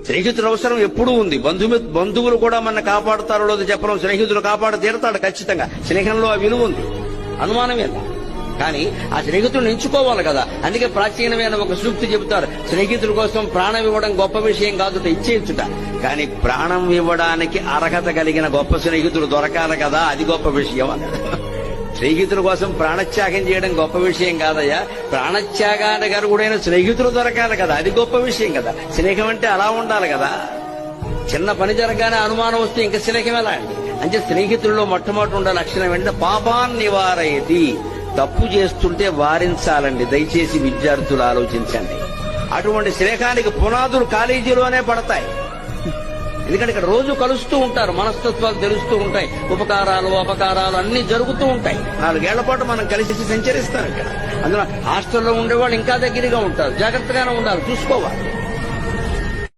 స్నేహితుల అవసరం ఎప్పుడూ ఉంది. బంధువులు కూడా మన కాపాడుతారో లేదో చెప్పడం, స్నేహితులు కాపాడు తీరతాడు ఖచ్చితంగా. స్నేహంలో ఆ విలువ ఉంది, అనుమానమే. కానీ ఆ స్నేహితుడిని ఎంచుకోవాలి కదా. అందుకే ప్రాచీనమైన ఒక సూక్తి చెబుతారు, స్నేహితుల కోసం ప్రాణం ఇవ్వడం గొప్ప విషయం కాదు, ఇచ్చేయచ్చుట. కానీ ప్రాణం ఇవ్వడానికి అర్హత కలిగిన గొప్ప స్నేహితుడు దొరకాలి కదా, అది గొప్ప విషయం అన్నాడు. స్నేహితుల కోసం ప్రాణత్యాగం చేయడం గొప్ప విషయం కాదయ్యా, ప్రాణత్యాగానికి అర్హుడైన స్నేహితులు దొరకాలి కదా, అది గొప్ప విషయం కదా. స్నేహం అంటే అలా ఉండాలి కదా. చిన్న పని జరగానే అనుమానం వస్తే ఇంకా స్నేహం ఎలా అండి? అంటే స్నేహితుల్లో మొట్టమొదటి ఉండే లక్షణం ఏంటంటే పాపాన్ని నివారయతి, తప్పు చేస్తుంటే వారించాలండి. దయచేసి విద్యార్థులు ఆలోచించండి. అటువంటి స్నేహానికి పునాదులు కాలేజీలోనే పడతాయి. ఎందుకంటే ఇక్కడ రోజు కలుస్తూ ఉంటారు, మనస్తత్వాలు తెలుస్తూ ఉంటాయి, ఉపకారాలు అపకారాలు అన్ని జరుగుతూ ఉంటాయి. 4 ఏళ్ల పాటు మనం కలిసి సంచరిస్తాం ఇక్కడ. అందులో హాస్టల్లో ఉండేవాళ్ళు ఇంకా దగ్గరగా ఉంటారు. జాగ్రత్తగానే ఉండాలి, చూసుకోవాలి.